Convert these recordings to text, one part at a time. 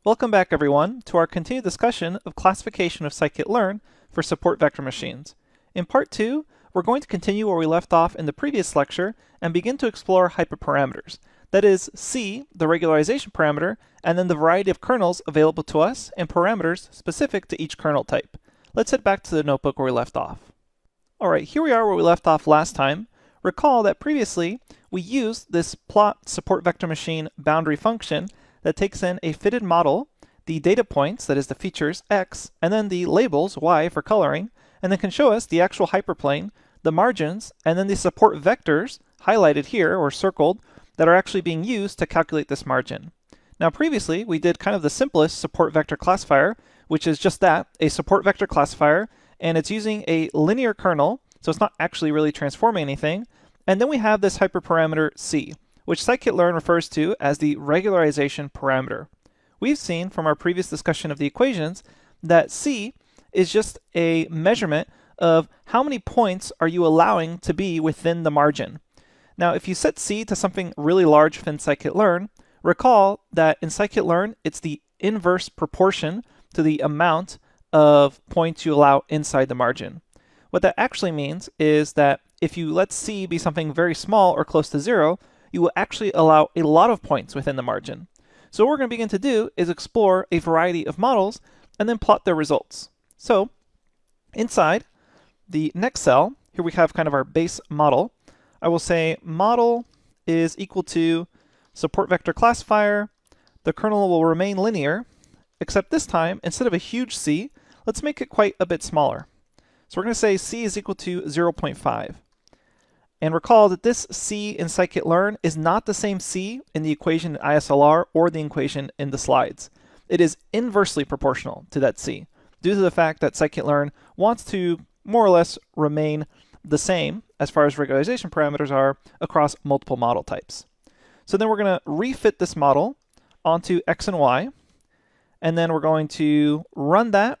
Welcome back, everyone, to our continued discussion of classification of scikit-learn for support vector machines. In part 2, we're going to continue where we left off in the previous lecture and begin to explore hyperparameters. That is, C, the regularization parameter, and then the variety of kernels available to us and parameters specific to each kernel type. Let's head back to the notebook where we left off. Alright, here we are where we left off last time. Recall that previously we used this plot support vector machine boundary function that takes in a fitted model, the data points, that is the features, x, and then the labels, y, for coloring, and then can show us the actual hyperplane, the margins, and then the support vectors, highlighted here, or circled, that are actually being used to calculate this margin. Now previously, we did kind of the simplest support vector classifier, which is just that, a support vector classifier, and it's using a linear kernel, so it's not actually really transforming anything, and then we have this hyperparameter c, which scikit-learn refers to as the regularization parameter. We've seen from our previous discussion of the equations that c is just a measurement of how many points are you allowing to be within the margin. Now, if you set c to something really large within scikit-learn, recall that in scikit-learn it's the inverse proportion to the amount of points you allow inside the margin. What that actually means is that if you let c be something very small or close to 0, you will actually allow a lot of points within the margin. So what we're going to begin to do is explore a variety of models and then plot their results. So inside the next cell, here we have kind of our base model. I will say model is equal to support vector classifier. The kernel will remain linear, except this time, instead of a huge c, let's make it quite a bit smaller. So we're going to say c is equal to 0.5. And recall that this c in scikit-learn is not the same c in the equation in ISLR or the equation in the slides. It is inversely proportional to that c, due to the fact that scikit-learn wants to more or less remain the same as far as regularization parameters are across multiple model types. So then we're going to refit this model onto x and y, and then we're going to run that,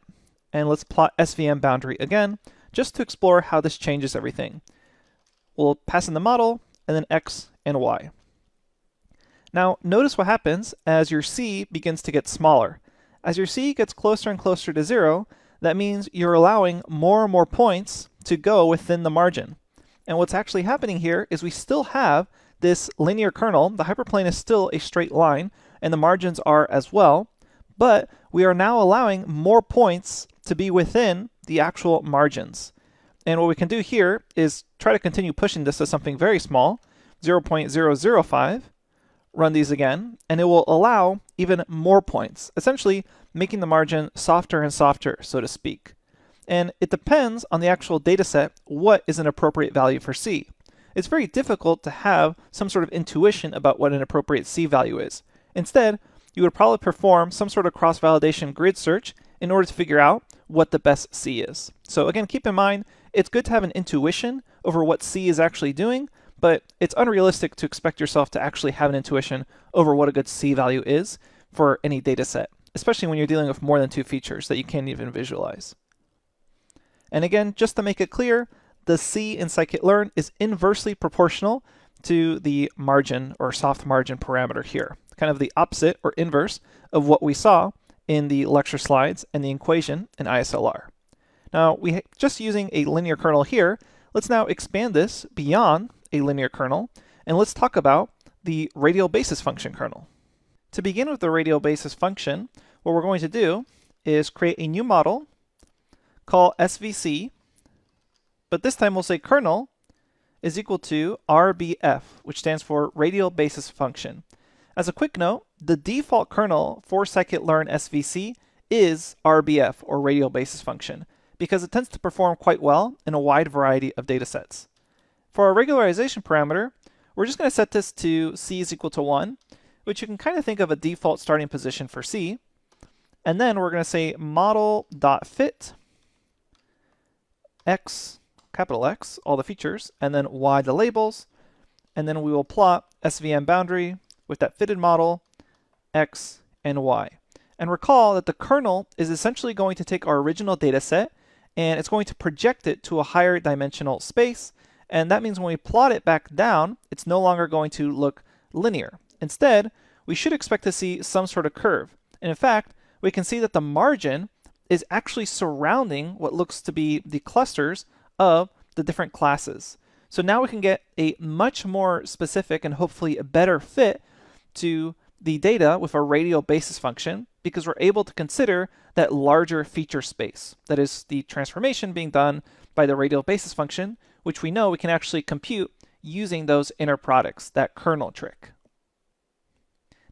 and let's plot SVM boundary again, just to explore how this changes everything. We'll pass in the model, and then x and y. Now, notice what happens as your c begins to get smaller. As your c gets closer and closer to 0, that means you're allowing more and more points to go within the margin. And what's actually happening here is we still have this linear kernel. The hyperplane is still a straight line, and the margins are as well, but we are now allowing more points to be within the actual margins. And what we can do here is try to continue pushing this to something very small, 0.005, run these again, and it will allow even more points, essentially making the margin softer and softer, so to speak. And it depends on the actual data set what is an appropriate value for c. It's very difficult to have some sort of intuition about what an appropriate c value is. Instead, you would probably perform some sort of cross-validation grid search in order to figure out what the best c is. So again, keep in mind, it's good to have an intuition over what c is actually doing, but it's unrealistic to expect yourself to actually have an intuition over what a good c value is for any data set, especially when you're dealing with more than 2 features that you can't even visualize. And again, just to make it clear, the c in scikit-learn is inversely proportional to the margin or soft margin parameter here, kind of the opposite or inverse of what we saw in the lecture slides and the equation in ISLR. Now, just using a linear kernel here, let's now expand this beyond a linear kernel, and let's talk about the radial basis function kernel. To begin with the radial basis function, what we're going to do is create a new model, call SVC, but this time we'll say kernel is equal to RBF, which stands for radial basis function. As a quick note, the default kernel for scikit-learn SVC is RBF, or radial basis function, because it tends to perform quite well in a wide variety of data sets. For our regularization parameter, we're just going to set this to c is equal to 1, which you can kind of think of a default starting position for c. And then we're going to say model.fit x, capital X, all the features, and then y, the labels, and then we will plot SVM boundary with that fitted model, x and y. And recall that the kernel is essentially going to take our original data set and it's going to project it to a higher dimensional space, and that means when we plot it back down, it's no longer going to look linear. Instead, we should expect to see some sort of curve. And in fact, we can see that the margin is actually surrounding what looks to be the clusters of the different classes. So now we can get a much more specific and hopefully a better fit to the data with a radial basis function, because we're able to consider that larger feature space. That is the transformation being done by the radial basis function, which we know we can actually compute using those inner products, that kernel trick.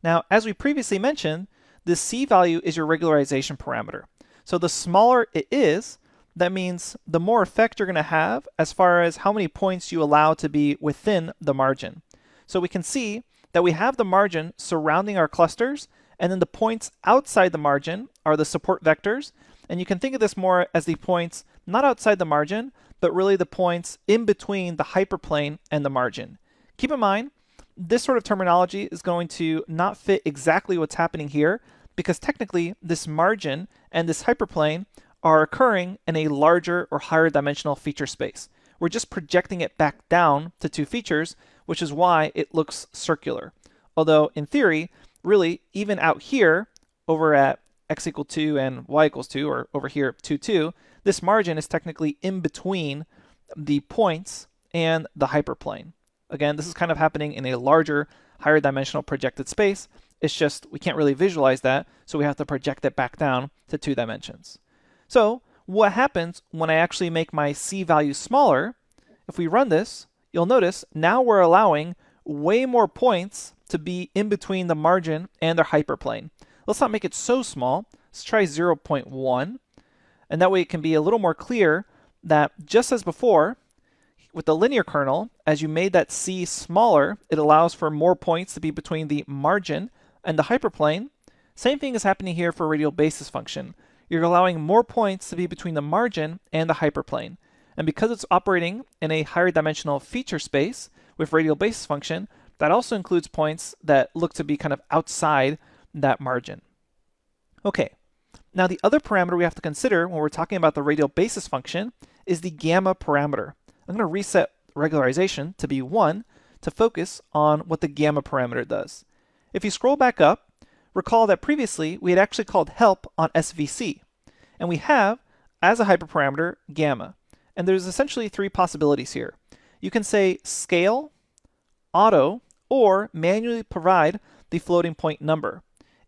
Now, as we previously mentioned, the C value is your regularization parameter. So the smaller it is, that means the more effect you're going to have as far as how many points you allow to be within the margin. So we can see that we have the margin surrounding our clusters, and then the points outside the margin are the support vectors. And you can think of this more as the points not outside the margin, but really the points in between the hyperplane and the margin. Keep in mind, this sort of terminology is going to not fit exactly what's happening here, because technically this margin and this hyperplane are occurring in a larger or higher dimensional feature space. We're just projecting it back down to two features, which is why it looks circular. Although in theory, really, even out here, over at x equal 2 and y equals 2, or over here 2, 2, this margin is technically in between the points and the hyperplane. Again, this is kind of happening in a larger, higher dimensional projected space. It's just we can't really visualize that, so we have to project it back down to 2 dimensions. So what happens when I actually make my C value smaller? If we run this, you'll notice now we're allowing way more points to be in between the margin and their hyperplane. Let's not make it so small. Let's try 0.1. And that way it can be a little more clear that just as before, with the linear kernel, as you made that C smaller, it allows for more points to be between the margin and the hyperplane. Same thing is happening here for radial basis function. You're allowing more points to be between the margin and the hyperplane. And because it's operating in a higher dimensional feature space with radial basis function, that also includes points that look to be kind of outside that margin. Okay, now the other parameter we have to consider when we're talking about the radial basis function is the gamma parameter. I'm going to reset regularization to be 1 to focus on what the gamma parameter does. If you scroll back up, recall that previously we had actually called help on SVC, and we have, as a hyperparameter, gamma. And there's essentially 3 possibilities here. You can say scale, auto, or manually provide the floating point number.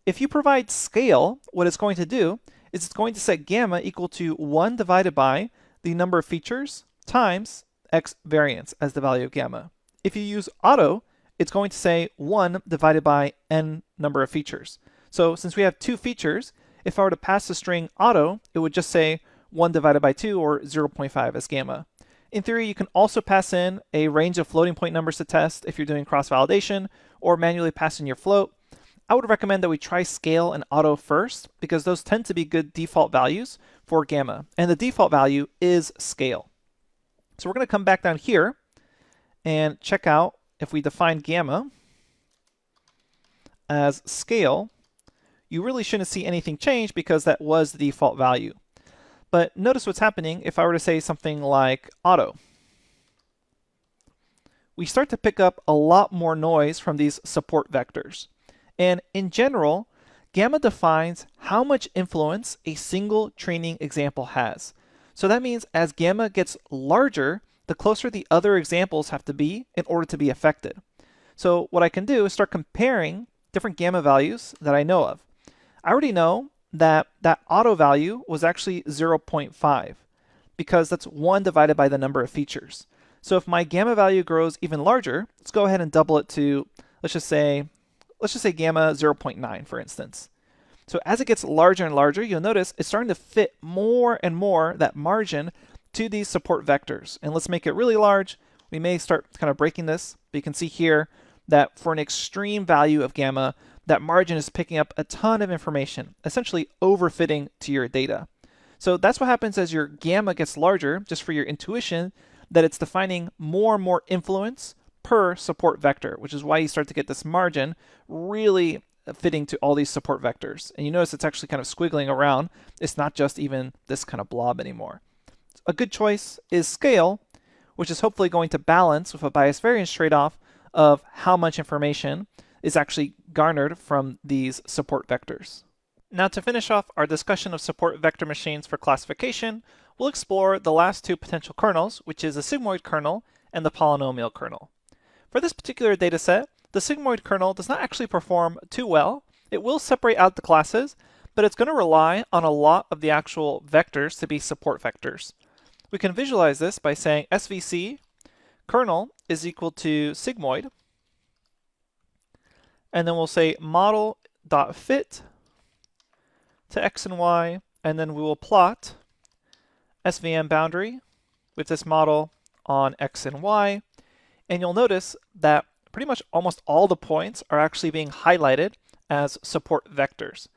If you provide scale, what it's going to do is it's going to set gamma equal to 1 divided by the number of features times x variance as the value of gamma. If you use auto, it's going to say 1 divided by n number of features. So since we have 2 features, if I were to pass the string auto, it would just say 1 divided by 2, or 0.5 as gamma. In theory, you can also pass in a range of floating point numbers to test if you're doing cross-validation, or manually pass in your float. I would recommend that we try scale and auto first, because those tend to be good default values for gamma. And the default value is scale. So we're going to come back down here and check out if we define gamma as scale. You really shouldn't see anything change because that was the default value. But notice what's happening if I were to say something like auto. We start to pick up a lot more noise from these support vectors. And in general, gamma defines how much influence a single training example has. So that means as gamma gets larger, the closer the other examples have to be in order to be affected. So what I can do is start comparing different gamma values that I know of. I already know that that auto value was actually 0.5 because that's 1 divided by the number of features. So if my gamma value grows even larger, let's go ahead and double it to, let's just say gamma 0.9, for instance. So as it gets larger and larger, you'll notice it's starting to fit more and more that margin to these support vectors. And let's make it really large. We may start kind of breaking this, but you can see here that for an extreme value of gamma, that margin is picking up a ton of information, essentially overfitting to your data. So that's what happens as your gamma gets larger, just for your intuition, that it's defining more and more influence per support vector, which is why you start to get this margin really fitting to all these support vectors. And you notice it's actually kind of squiggling around. It's not just even this kind of blob anymore. A good choice is scale, which is hopefully going to balance with a bias variance trade-off of how much information is actually garnered from these support vectors. Now to finish off our discussion of support vector machines for classification, we'll explore the last two potential kernels, which is the sigmoid kernel and the polynomial kernel. For this particular dataset, the sigmoid kernel does not actually perform too well. It will separate out the classes, but it's going to rely on a lot of the actual vectors to be support vectors. We can visualize this by saying SVC kernel is equal to sigmoid, and then we'll say model.fit to x and y, and then we will plot SVM boundary with this model on x and y, and you'll notice that pretty much almost all the points are actually being highlighted as support vectors,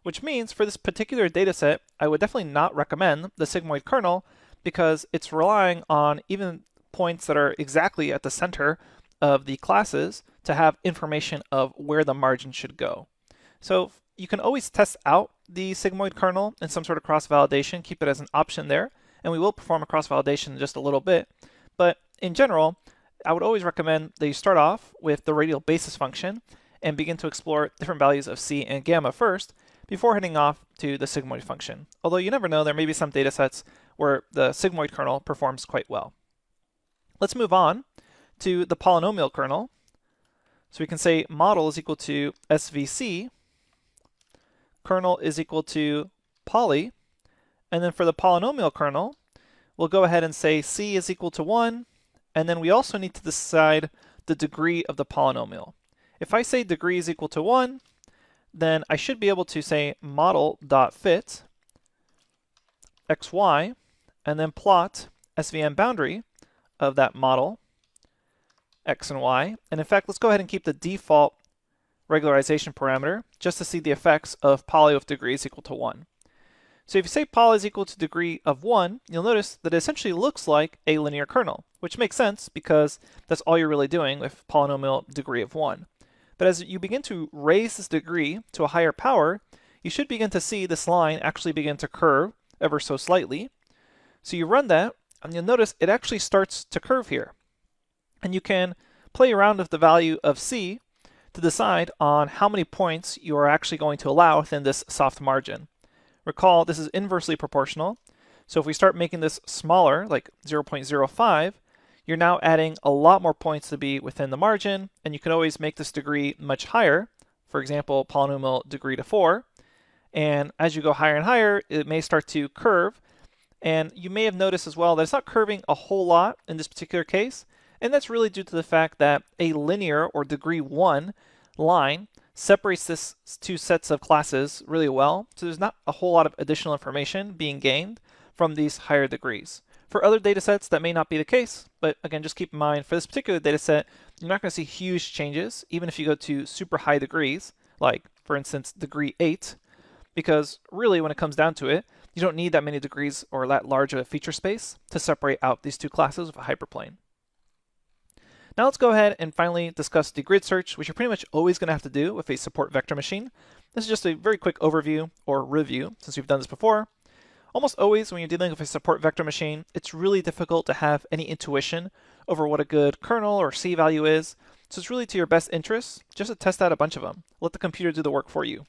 which means for this particular dataset, I would definitely not recommend the sigmoid kernel because it's relying on even points that are exactly at the center of the classes to have information of where the margin should go. So you can always test out the sigmoid kernel in some sort of cross-validation, keep it as an option there, and we will perform a cross-validation in just a little bit. But in general, I would always recommend that you start off with the radial basis function and begin to explore different values of c and gamma first before heading off to the sigmoid function. Although you never know, there may be some datasets where the sigmoid kernel performs quite well. Let's move on to the polynomial kernel. So we can say model is equal to SVC, kernel is equal to poly, and then for the polynomial kernel, we'll go ahead and say c is equal to 1, and then we also need to decide the degree of the polynomial. If I say degree is equal to 1, then I should be able to say model.fit xy, and then plot SVM boundary of that model x and y. And in fact, let's go ahead and keep the default regularization parameter just to see the effects of poly with degree is equal to 1. So if you say poly is equal to degree of 1, you'll notice that it essentially looks like a linear kernel, which makes sense because that's all you're really doing with polynomial degree of 1. But as you begin to raise this degree to a higher power, you should begin to see this line actually begin to curve ever so slightly. So you run that, and you'll notice it actually starts to curve here. And you can play around with the value of c to decide on how many points you are actually going to allow within this soft margin. Recall, this is inversely proportional. So if we start making this smaller, like 0.05, you're now adding a lot more points to be within the margin, and you can always make this degree much higher. For example, polynomial degree to 4. And as you go higher and higher, it may start to curve. And you may have noticed as well that it's not curving a whole lot in this particular case. And that's really due to the fact that a linear or degree 1 line separates this two sets of classes really well. So there's not a whole lot of additional information being gained from these higher degrees. For other datasets, that may not be the case, but again, just keep in mind for this particular dataset, you're not going to see huge changes, even if you go to super high degrees, like for instance, degree 8, because really when it comes down to it, you don't need that many degrees or that large of a feature space to separate out these two classes with a hyperplane. Now let's go ahead and finally discuss the grid search, which you're pretty much always going to have to do with a support vector machine. This is just a very quick overview or review since we've done this before. Almost always when you're dealing with a support vector machine, it's really difficult to have any intuition over what a good kernel or C value is. So it's really to your best interest just to test out a bunch of them. Let the computer do the work for you.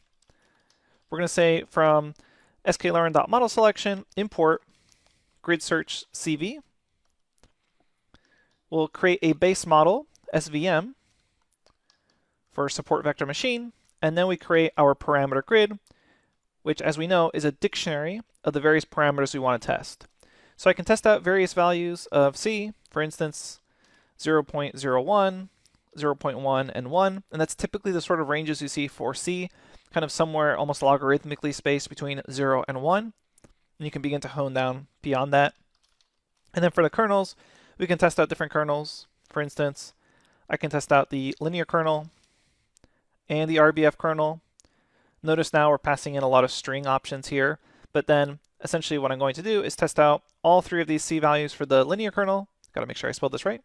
We're going to say from scikit-learn.model selection, import grid search CV. We'll create a base model, SVM, for support vector machine, and then we create our parameter grid, which as we know is a dictionary of the various parameters we want to test. So I can test out various values of C, for instance, 0.01, 0.1, and 1, and that's typically the sort of ranges you see for C, kind of somewhere almost logarithmically spaced between 0 and 1, and you can begin to hone down beyond that. And then for the kernels, we can test out different kernels. For instance, I can test out the linear kernel and the RBF kernel. Notice now we're passing in a lot of string options here, but then essentially what I'm going to do is test out all three of these C values for the linear kernel. Got to make sure I spelled this right.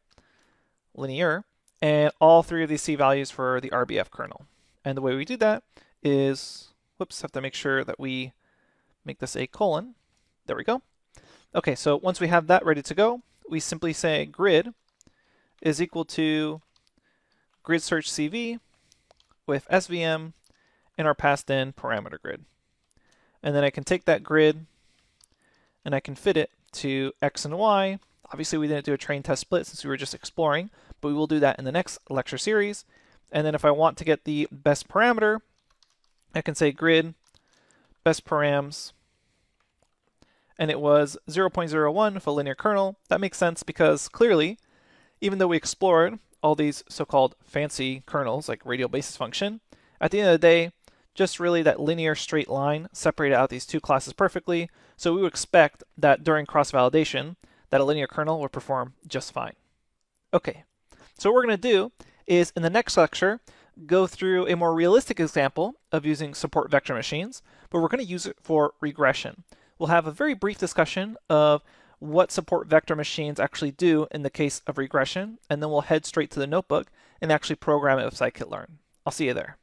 Linear. And all three of these C values for the RBF kernel. And the way we do that is, whoops, have to make sure that we make this a colon. There we go. Okay, so once we have that ready to go, we simply say grid is equal to grid search CV with SVM and our passed in parameter grid. And then I can take that grid and I can fit it to x and y. Obviously, we didn't do a train test split since we were just exploring, but we will do that in the next lecture series. And then if I want to get the best parameter, I can say grid best params, and it was 0.01 for linear kernel. That makes sense because clearly, even though we explored all these so-called fancy kernels like radial basis function, at the end of the day, just really that linear straight line separated out these two classes perfectly. So we would expect that during cross-validation, that a linear kernel would perform just fine. Okay, so what we're going to do is in the next lecture, go through a more realistic example of using support vector machines, but we're going to use it for regression. We'll have a very brief discussion of what support vector machines actually do in the case of regression, and then we'll head straight to the notebook and actually program it with scikit-learn. I'll see you there.